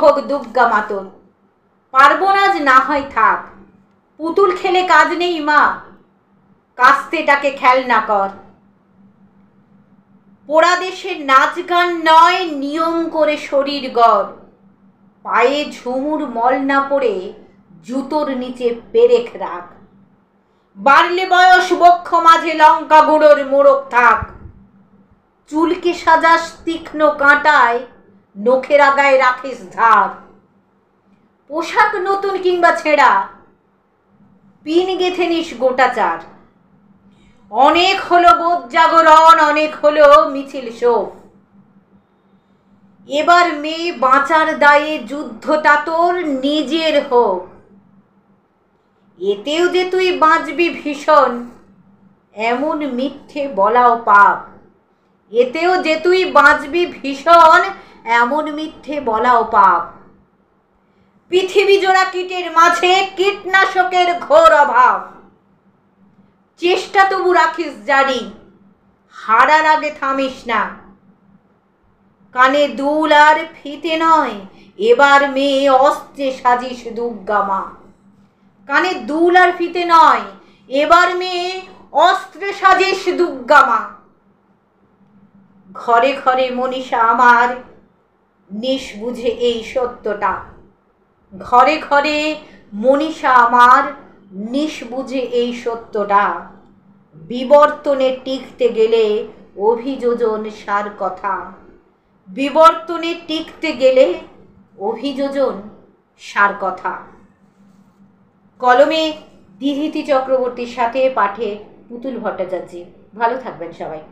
হোক দুর্গা মাতন, পারবো না আজ, না হয় থাক। পুতুল খেলে কাজ নেই মা, কাস্তেটাকে খেলনা কর। পোড়া দেশের নাচ গান নয়, নিয়ম করে শরীর গড়। পায়ে ঝুমুর মল না পড়ে জুতোর নিচে পেরেক রাখ। বাড়লে বয়স বক্ষ মাঝে লঙ্কা গুঁড়োর মোড়ক থাক। চুলকে সাজাস তীক্ষ্ণ কাঁটায়, নখের আগায় রাখিস ধার। পোশাক নতুন কিংবা ছেঁড়া, পিন গেথে নিস গোটা চার। অনেক হলো বোধ জাগরণ, অনেক হলো মিছিল শোক। এবার মেয়ে বাঁচার দায়ে যুদ্ধটা তোর নিজের হোক। এতেও যে তুই বাঁচবি ভীষণ, এমন মিথ্যে বলাও পাপ। এতেও যে তুই বাঁচবি ভীষণ, এমন মিথ্যে বলাও পাপ। পৃথিবী জোড়া কীটের মাঝে কীটনাশকের ঘোর অভাব। চেষ্টা তবু রাখিস জারি, হারার আগে থামিস না। কানে দুল আর ফিতে নয়, এবার মেয়ে অস্ত্রে সাজিস দুর্গা মা। কানে দুল আর ফিতে নয়, এবার মেয়ে অস্ত্রে সাজিস দুর্গা মা। ঘরে ঘরে মনীষা আমার, নিশ বুঝে এই সত্যটা। ঘরে ঘরে মনীষা আমার, নিশ বুঝে এই সত্যটা। বিবর্তনে টিকতে গেলে অভিযোজন সার কথা। বিবর্তনে টিকতে গেলে অভিযোজন সার কথা। কলমে দিধিতি চক্রবর্তীর সাথে পাঠে পুতুল ভট্টাচার্য। ভালো থাকবেন সবাই।